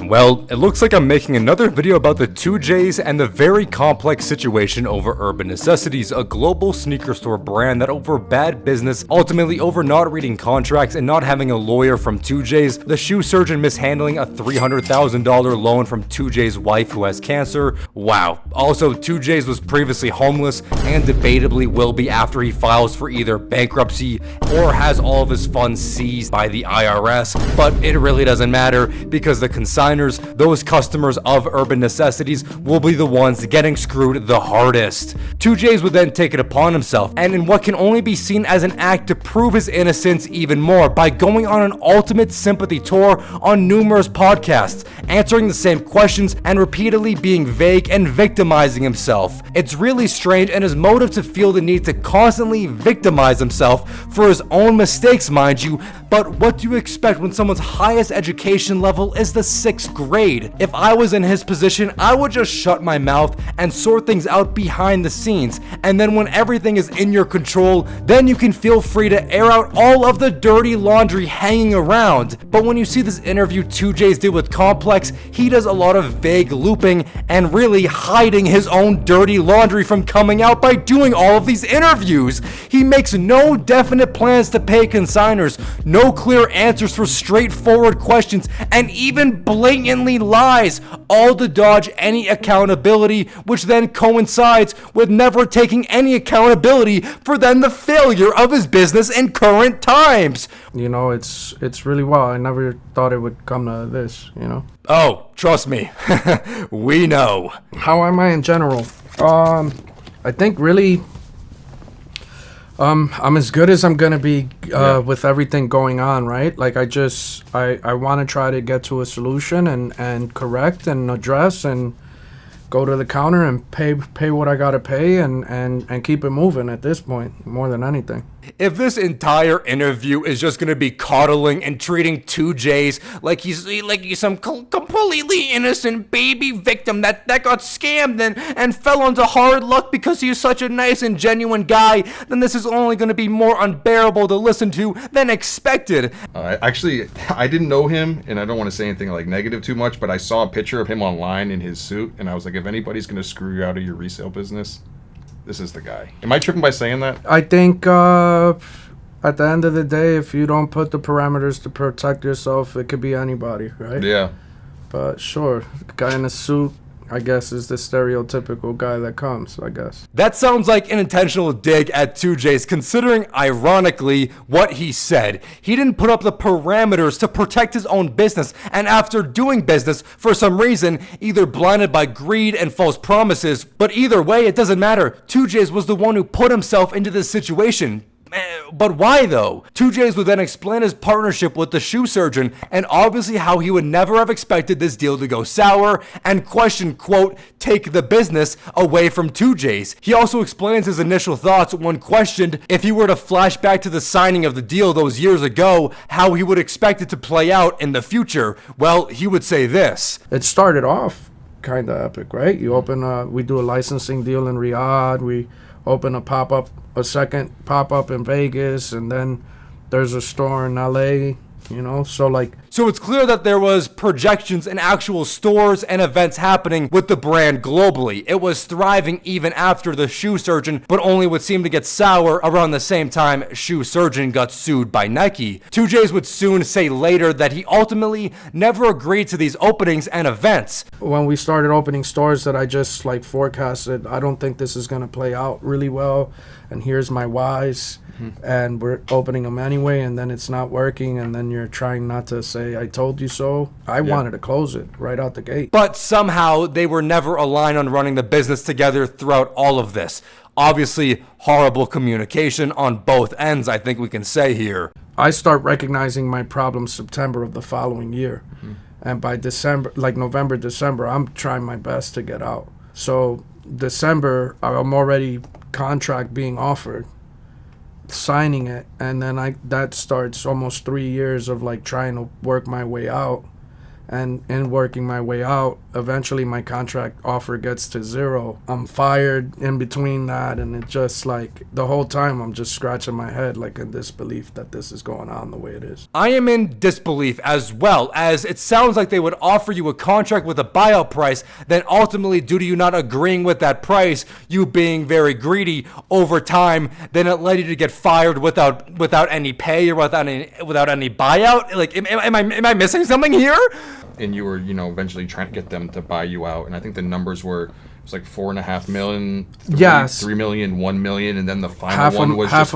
Well, it looks like I'm making another video about the 2Js and the very complex situation over Urban Necessities, a global sneaker store brand that over bad business, ultimately over not reading contracts and not having a lawyer from 2Js, the shoe surgeon mishandling a $300,000 loan from 2J's wife who has cancer. Wow. Also, 2Js was previously homeless and debatably will be after he files for either bankruptcy or has all of his funds seized by the IRS, but it really doesn't matter because the consigners, those customers of Urban Necessities, will be the ones getting screwed the hardest. 2Js would then take it upon himself, and in what can only be seen as an act to prove his innocence even more, by going on an ultimate sympathy tour on numerous podcasts, answering the same questions and repeatedly being vague and victimizing himself. It's really strange, and his motive to feel the need to constantly victimize himself for his own mistakes, mind you, but what do you expect when someone's highest education level is the 6th grade? If I was in his position, I would just shut my mouth and sort things out behind the scenes, and then when everything is in your control, then you can feel free to air out all of the dirty laundry hanging around. But when you see this interview 2Js did with Complex, he does a lot of vague looping and really hiding his own dirty laundry from coming out by doing all of these interviews. He makes no definite plans to pay consigners, no clear answers for straightforward questions, and even blatantly lies, all to dodge any accountability, which then coincides with never taking any accountability for then the failure of his business in current times. You know, it's really wild. I never thought it would come to this, you know. Oh, trust me. We know. How am I in general? I think really I'm as good as I'm gonna be with everything going on, right? Like I want to try to get to a solution and correct and address and go to the counter and pay what I gotta pay and keep it moving at this point, more than anything. If this entire interview is just gonna be coddling and treating 2Js like he's some completely innocent baby victim that got scammed and fell onto hard luck because he's such a nice and genuine guy, then this is only gonna be more unbearable to listen to than expected. Actually, I didn't know him, and I don't want to say anything like negative too much, but I saw a picture of him online in his suit, and I was like, if anybody's gonna screw you out of your resale business, this is the guy. Am I tripping by saying that? I think at the end of the day, if you don't put the parameters to protect yourself, it could be anybody, right? Yeah. But sure, the guy in a suit, I guess, is the stereotypical guy that comes, I guess. That sounds like an intentional dig at 2Js, considering, ironically, what he said. He didn't put up the parameters to protect his own business, and after doing business, for some reason, either blinded by greed and false promises, but either way, it doesn't matter. 2Js was the one who put himself into this situation. But why though? 2Js would then explain his partnership with the shoe surgeon and obviously how he would never have expected this deal to go sour and question, quote, take the business away from 2Js. He also explains his initial thoughts when questioned if he were to flash back to the signing of the deal those years ago, how he would expect it to play out in the future. Well, he would say this. It started off kind of epic, right? You we do a licensing deal in Riyadh, we open a second pop-up in Vegas, and then there's a store in LA, you know, so it's clear that there was projections and actual stores and events happening with the brand globally. It was thriving even after the shoe surgeon, but only would seem to get sour around the same time shoe surgeon got sued by Nike. 2Js would soon say later that he ultimately never agreed to these openings and events. When we started opening stores that I just forecasted, I don't think this is going to play out really well, and here's my whys. And we're opening them anyway, and then it's not working, and then you're trying not to say I told you so. I wanted to close it right out the gate. But somehow they were never aligned on running the business together throughout all of this. Obviously, horrible communication on both ends, I think we can say here. I start recognizing my problems September of the following year. And by December, November, December, I'm trying my best to get out. So December, I'm already contract being offered, signing it, and then that starts almost 3 years of trying to work my way out, And in working my way out, eventually my contract offer gets to 0. I'm fired in between that, and it just like the whole time I'm just scratching my head like in disbelief that this is going on the way it is. I am in disbelief as well, as it sounds like they would offer you a contract with a buyout price, then ultimately, due to you not agreeing with that price, you being very greedy over time, then it led you to get fired without any pay or without any buyout. Like, am I missing something here? And you were, eventually trying to get them to buy you out. And I think the numbers were, it was like 4.5 million, 3 million, 1 million, and then the final one was half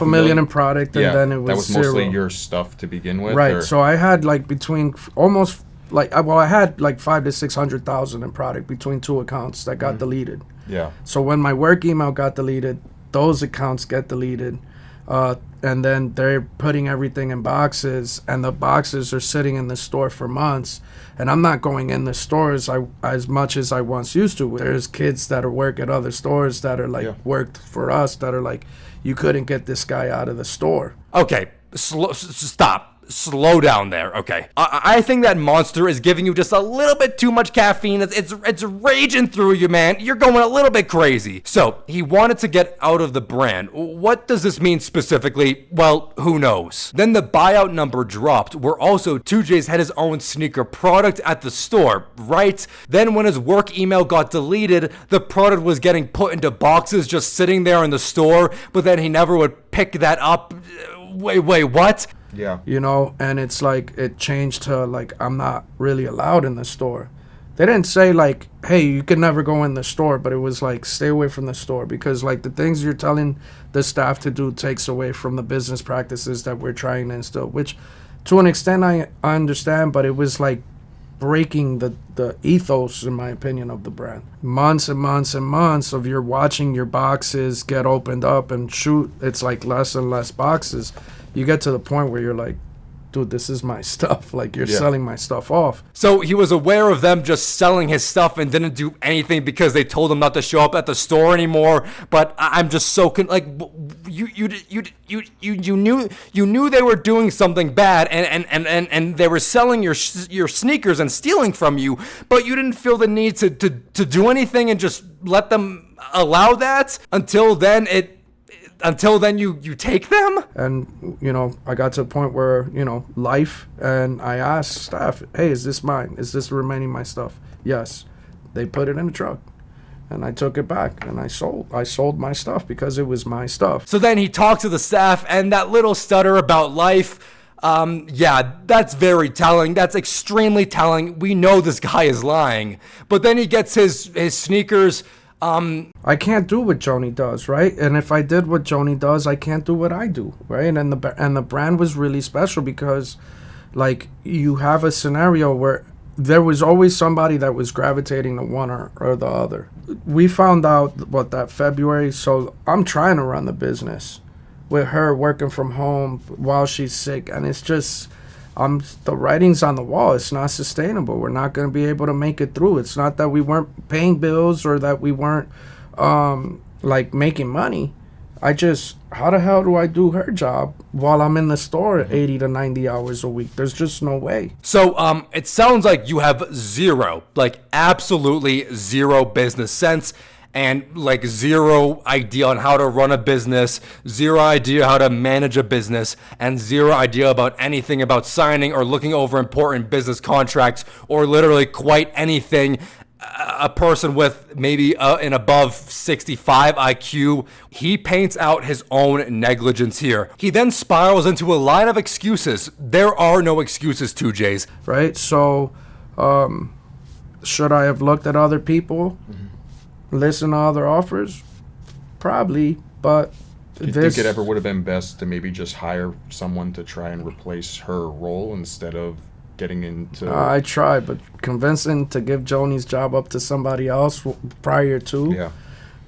a million in product, and yeah, then it was that was 0. mostly your stuff to begin with. Right. Or? So I had like between almost like I had like 500,000 to 600,000 in product between 2 accounts that got deleted. Yeah. So when my work email got deleted, those accounts get deleted. And then they're putting everything in boxes, and the boxes are sitting in the store for months. And I'm not going in the stores as much as I once used to. There's kids that are work at other stores that are like worked for us that are like, you couldn't get this guy out of the store. Okay, stop. Slow down there, okay? I think that Monster is giving you just a little bit too much caffeine. It's raging through you, man. You're going a little bit crazy. So, he wanted to get out of the brand. What does this mean specifically? Well, who knows? Then the buyout number dropped, where also 2J's had his own sneaker product at the store, right? Then when his work email got deleted, the product was getting put into boxes just sitting there in the store, but then he never would pick that up. Wait, what? Yeah. And it's like it changed to like I'm not really allowed in the store. They didn't say like, hey, you can never go in the store, but it was like stay away from the store, because like the things you're telling the staff to do takes away from the business practices that we're trying to instill, which to an extent I understand, but it was like breaking the ethos, in my opinion, of the brand. Months and months and months of you're watching your boxes get opened up and shoot. It's like less and less boxes. You get to the point where you're like, dude, this is my stuff. Like, you're selling my stuff off. So he was aware of them just selling his stuff and didn't do anything because they told him not to show up at the store anymore. But I'm just so you knew they were doing something bad and they were selling your sneakers and stealing from you, but you didn't feel the need to do anything and just let them allow that until then you take them? And, I got to a point where, life, and I asked staff, hey, is this mine? Is this remaining my stuff? Yes. They put it in the truck. And I took it back, and I sold my stuff because it was my stuff. So then he talked to the staff, and that little stutter about life, that's very telling. That's extremely telling. We know this guy is lying. But then he gets his sneakers. I can't do what Joni does, right? And if I did what Joni does, I can't do what I do, right? And the brand was really special because, like, you have a scenario where there was always somebody that was gravitating to one or the other. We found out that February, so I'm trying to run the business with her working from home while she's sick, and it's just the writing's on the wall. It's not sustainable. We're not going to be able to make it through. It's not that we weren't paying bills or that we weren't making money. How the hell do I do her job while I'm in the store 80 to 90 hours a week? There's just no way. So it sounds like you have absolutely zero business sense, and like zero idea on how to run a business, zero idea how to manage a business, and zero idea about anything about signing or looking over important business contracts or literally quite anything. A person with maybe an above 65 IQ, he paints out his own negligence here. He then spirals into a line of excuses. There are no excuses, 2Js. Right? So, should I have looked at other people? Listen to other offers? Probably, but do you think it ever would have been best to maybe just hire someone to try and replace her role instead of getting into... I tried, but convincing to give Joni's job up to somebody else prior to...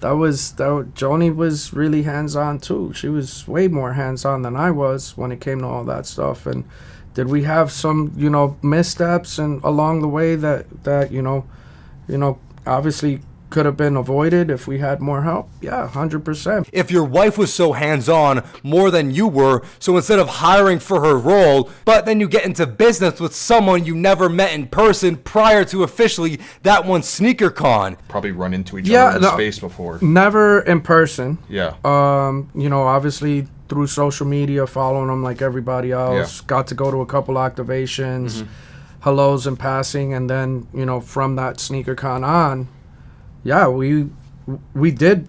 Joni was really hands-on too. She was way more hands-on than I was when it came to all that stuff. And did we have some, missteps and along the way that obviously could have been avoided if we had more help? Yeah, 100%. If your wife was so hands-on more than you were, so instead of hiring for her role, but then you get into business with someone you never met in person prior to officially that one sneaker con. Probably run into each other in space before. Never in person. Yeah. Obviously through social media, following them like everybody else. Yeah. Got to go to a couple activations, hellos in passing, and then, from that sneaker con on, yeah, we did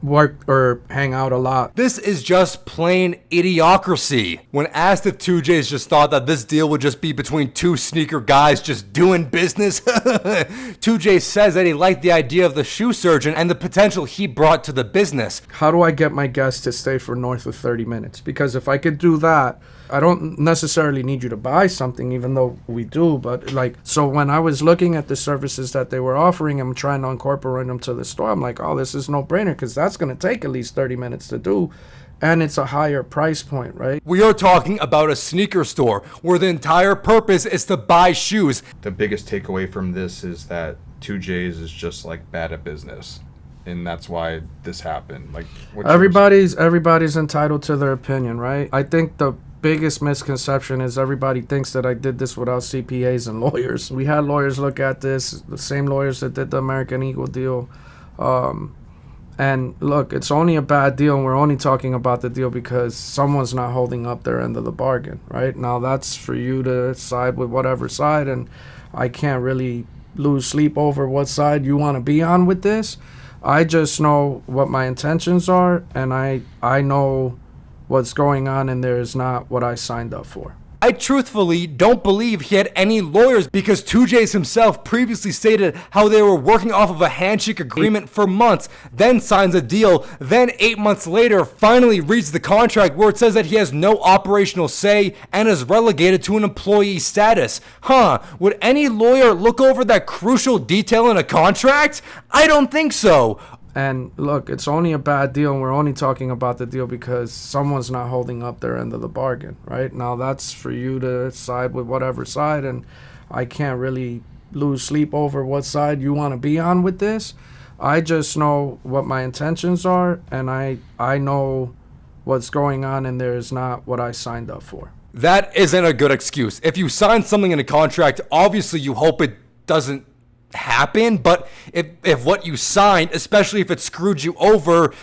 work or hang out a lot. This is just plain idiocracy. When asked if 2J's just thought that this deal would just be between two sneaker guys just doing business, 2J says that he liked the idea of the shoe surgeon and the potential he brought to the business. How do I get my guests to stay for north of 30 minutes? Because if I could do that, I don't necessarily need you to buy something, even though we do, but so when I was looking at the services that they were offering, I'm trying to incorporate them to the store, I'm like, oh, this is no brainer, because that's going to take at least 30 minutes to do, and it's a higher price point, right? We are talking about a sneaker store where the entire purpose is to buy shoes. The biggest takeaway from this is that 2J's is just bad at business. And that's why this happened. Everybody's entitled to their opinion, right? I think the biggest misconception is everybody thinks that I did this without CPAs and lawyers. We had lawyers look at this, the same lawyers that did the American Eagle deal. And look, it's only a bad deal, and we're only talking about the deal because someone's not holding up their end of the bargain, right? Now, that's for you to side with whatever side, and I can't really lose sleep over what side you want to be on with this. I just know what my intentions are, and I know what's going on, and there is not what I signed up for. I truthfully don't believe he had any lawyers because 2J's himself previously stated how they were working off of a handshake agreement for months, then signs a deal, then 8 months later finally reads the contract where it says that he has no operational say and is relegated to an employee status. Would any lawyer look over that crucial detail in a contract? I don't think so. And look, it's only a bad deal, and we're only talking about the deal because someone's not holding up their end of the bargain, right? Now, that's for you to side with whatever side, and I can't really lose sleep over what side you want to be on with this. I just know what my intentions are, and I know what's going on, and there is not what I signed up for. That isn't a good excuse. If you sign something in a contract, obviously you hope it doesn't happen, but if what you signed, especially if it screwed you over,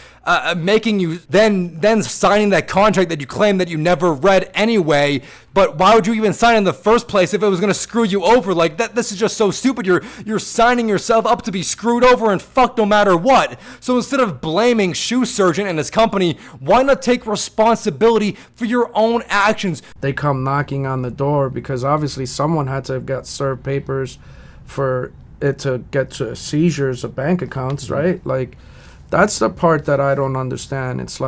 making you then signing that contract that you claim that you never read anyway, but why would you even sign in the first place if it was going to screw you over? This is just so stupid. You're signing yourself up to be screwed over and fucked no matter what. So instead of blaming Shoe Surgeon and his company, why not take responsibility for your own actions? They come knocking on the door because obviously someone had to have got served papers for it to get to seizures of bank accounts, right? That's the part that I don't understand. It's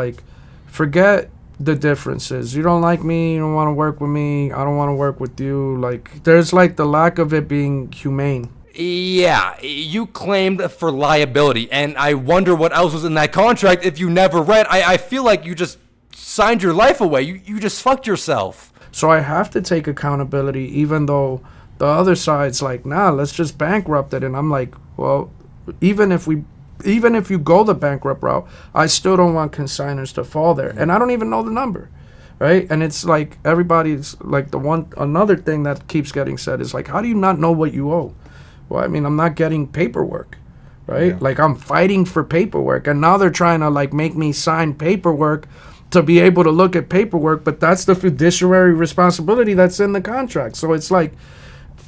forget the differences. You don't like me, you don't want to work with me, I don't want to work with you. There's the lack of it being humane. Yeah, you claimed for liability, and I wonder what else was in that contract if you never read. I feel like you just signed your life away. You just fucked yourself. So I have to take accountability, even though the other side's nah, let's just bankrupt it. And I'm well, even if you go the bankrupt route, I still don't want consigners to fall there. And I don't even know the number, right? And it's everybody's another thing that keeps getting said is how do you not know what you owe? Well, I mean, I'm not getting paperwork, right? Yeah. I'm fighting for paperwork. And now they're trying to make me sign paperwork to be able to look at paperwork, but that's the fiduciary responsibility that's in the contract. So it's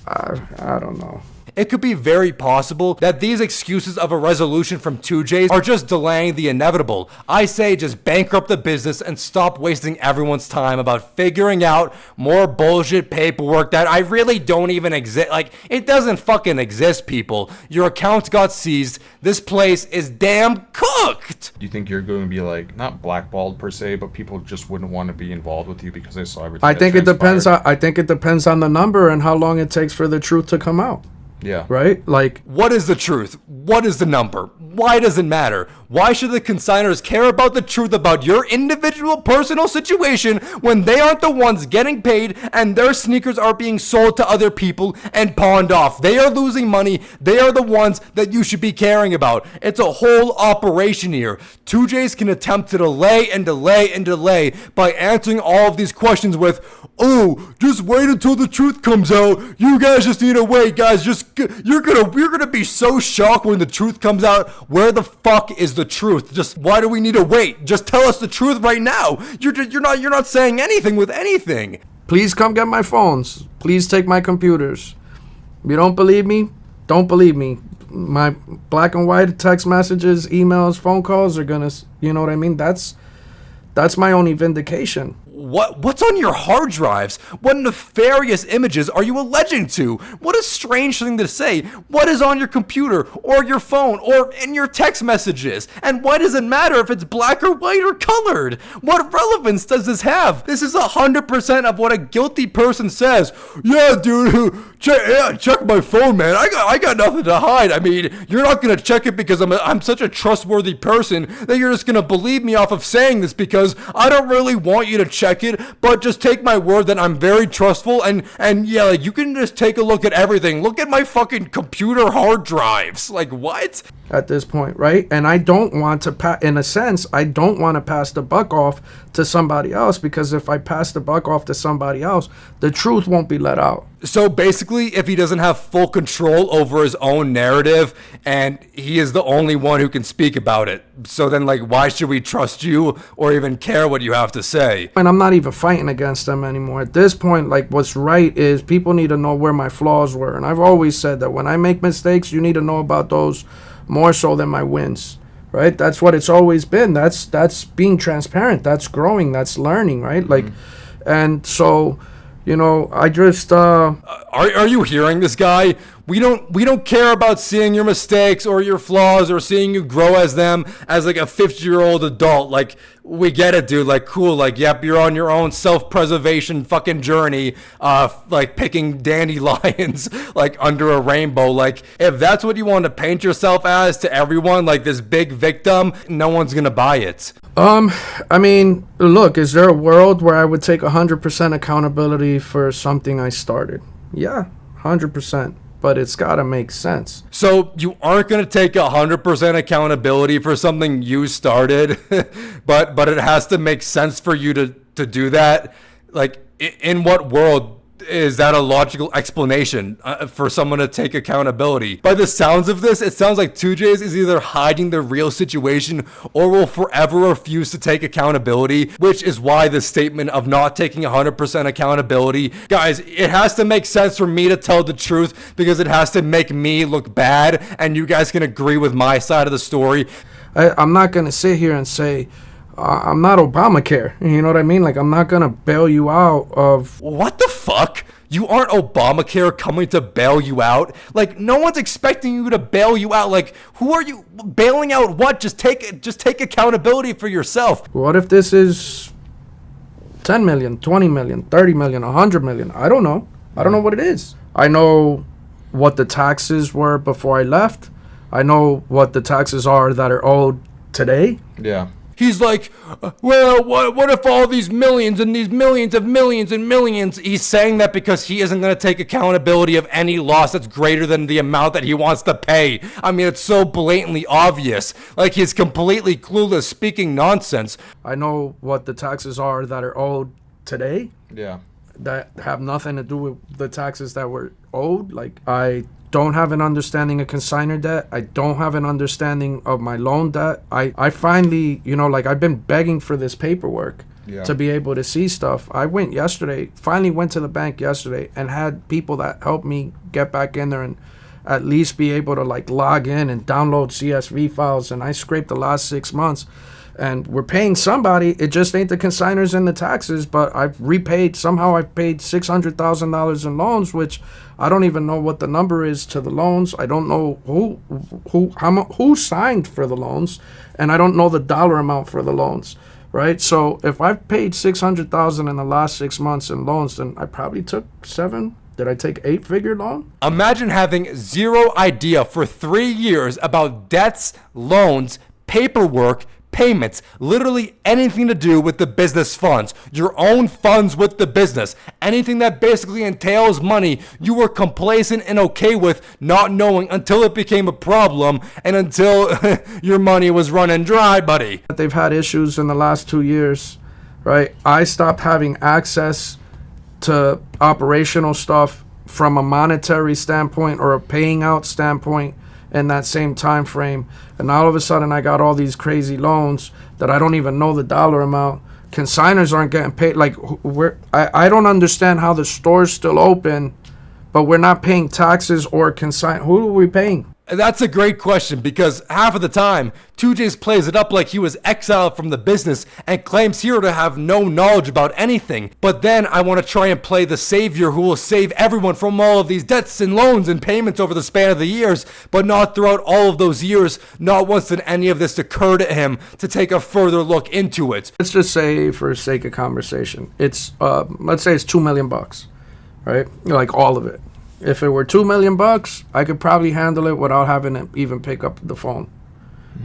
I don't know. It could be very possible that these excuses of a resolution from 2J's are just delaying the inevitable. I say just bankrupt the business and stop wasting everyone's time about figuring out more bullshit paperwork that I really don't even exist. It doesn't fucking exist, people. Your accounts got seized. This place is damn cooked. Do you think you're going to be not blackballed per se, but people just wouldn't want to be involved with you because they saw everything? I think it depends on the number and how long it takes for the truth to come out. Yeah. Right? Like, What is the truth? What is the number? Why does it matter? Why should the consigners care about the truth about your individual personal situation when they aren't the ones getting paid and their sneakers are being sold to other people and pawned off? They are losing money. They are the ones that you should be caring about. It's a whole operation here. 2Js can attempt to delay and delay and delay by answering all of these questions with, oh, just wait until the truth comes out. You guys just need to wait, guys. You're gonna be so shocked when the truth comes out. Where the fuck is the truth? Just why do we need to wait? Just tell us the truth right now. You're not saying anything with anything. please come get my phones. Please take my computers. If you don't believe me, don't believe me. My black and white text messages, emails, phone calls are gonna, you know what I mean? That's my only vindication. What's on your hard drives? What nefarious images are you alleging to? What a strange thing to say. What is on your computer or your phone or in your text messages? And why does it matter if it's black or white or colored? What relevance does this have? This is 100% of what a guilty person says. Yeah, dude, check my phone, man. I got nothing to hide. I mean, you're not gonna check it because I'm such a trustworthy person that you're just gonna believe me off of saying this because I don't really want you to check it, but just take my word that I'm very trustful and yeah, like you can just take a look at everything. Look at my fucking computer hard drives. Like what? At this point, right? And I don't want to in a sense, I don't want to pass the buck off to somebody else, because if I pass the buck off to somebody else, the truth won't be let out. So basically, if he doesn't have full control over his own narrative and he is the only one who can speak about it, so then like why should we trust you or even care what you have to say? And I'm not even fighting against them anymore. At this point, like what's right is people need to know where my flaws were. And I've always said that when I make mistakes, you need to know about those more so than my wins. Right? That's what it's always been. That's being transparent. That's growing. That's learning, right? Like, and so, you know, I just Are you hearing this guy? We don't care about seeing your mistakes or your flaws or seeing you grow as them as like a 50-year-old adult. Like, we get it, dude. Like, cool. Like, yep, you're on your own self-preservation fucking journey, like picking dandelions like under a rainbow. Like, if that's what you want to paint yourself as to everyone, like this big victim, no one's gonna buy it. I mean, look, is there a world where I would take 100% accountability for something I started? Yeah, 100%. But it's got to make sense. So you aren't going to take 100% accountability for something you started, but it has to make sense for you to do that. Like, in what world is that a logical explanation for someone to take accountability? By the sounds of this, it sounds like 2J's is either hiding the real situation or will forever refuse to take accountability, which is why the statement of not taking 100% accountability, guys, it has to make sense for me to tell the truth because it has to make me look bad, and you guys can agree with my side of the story. I'm not going to sit here and say, I'm not Obamacare. You know what I mean? Like, I'm not going to bail you out of... What the fuck? You aren't Obamacare coming to bail you out? Like, no one's expecting you to bail you out. Like, who are you bailing out? What? Just take accountability for yourself. What if this is 10 million, 20 million, 30 million, 100 million? I don't know. I don't know what it is. I know what the taxes were before I left. I know what the taxes are that are owed today. Yeah. He's like, well, what if all these millions and these millions of millions and millions? He's saying that because he isn't going to take accountability of any loss that's greater than the amount that he wants to pay. I mean, it's so blatantly obvious. Like, he's completely clueless, speaking nonsense. I know what the taxes are that are owed today. Yeah. That have nothing to do with the taxes that were owed. Like, I don't have an understanding of consigner debt. I don't have an understanding of my loan debt. I finally, you know, like, I've been begging for this paperwork to be able to see stuff. I finally went to the bank yesterday and had people that helped me get back in there and at least be able to like log in and download CSV files. And I scraped the last 6 months. And we're paying somebody. It just ain't the consigners and the taxes, but I've paid $600,000 in loans, which I don't even know what the number is to the loans. I don't know who signed for the loans, and I don't know the dollar amount for the loans, right? So if I've paid $600,000 in the last 6 months in loans, then I probably took $7 Did I take 8-figure loan? Imagine having zero idea for 3 years about debts, loans, paperwork, payments, literally anything to do with the business funds, your own funds with the business, anything that basically entails money, you were complacent and okay with not knowing until it became a problem and until your money was running dry, buddy. They've had issues in the last 2 years, right? I stopped having access to operational stuff from a monetary standpoint or a paying out standpoint in that same time frame, and all of a sudden I got all these crazy loans that I don't even know the dollar amount. Consigners aren't getting paid. Like, I don't understand how the store's still open, but we're not paying taxes or who are we paying? That's a great question, because half of the time, 2J's plays it up like he was exiled from the business and claims here to have no knowledge about anything. But then I want to try and play the savior who will save everyone from all of these debts and loans and payments over the span of the years, but not throughout all of those years. Not once did any of this occur to him to take a further look into it. Let's just say, for sake of conversation, it's let's say it's $2 million, right? Like all of it. If it were $2 million, I could probably handle it without having to even pick up the phone,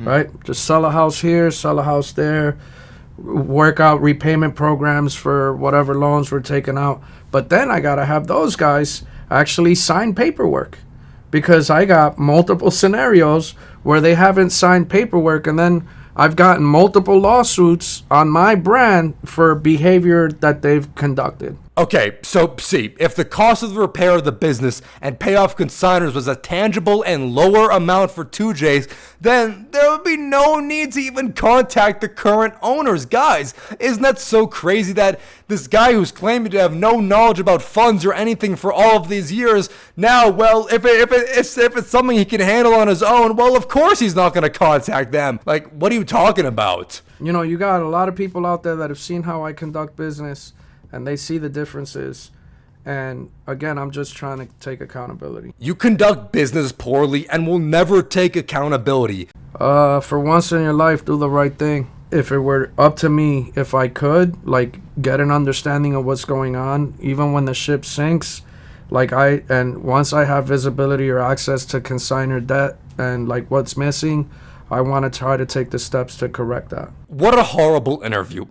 right? Just sell a house here, sell a house there, work out repayment programs for whatever loans were taken out. But then I got to have those guys actually sign paperwork, because I got multiple scenarios where they haven't signed paperwork, and then I've gotten multiple lawsuits on my brand for behavior that they've conducted. Okay, so see, if the cost of the repair of the business and payoff consigners was a tangible and lower amount for 2J's, then there would be no need to even contact the current owners. Guys, isn't that so crazy that this guy who's claiming to have no knowledge about funds or anything for all of these years, now, well, if it's something he can handle on his own, well, of course he's not going to contact them. Like, what are you talking about? You know, you got a lot of people out there that have seen how I conduct business, and they see the differences. And again, I'm just trying to take accountability. You conduct business poorly and will never take accountability. For once in your life, do the right thing. If it were up to me, if I could, like, get an understanding of what's going on, even when the ship sinks, and once I have visibility or access to consignor debt and like what's missing, I want to try to take the steps to correct that. What a horrible interview.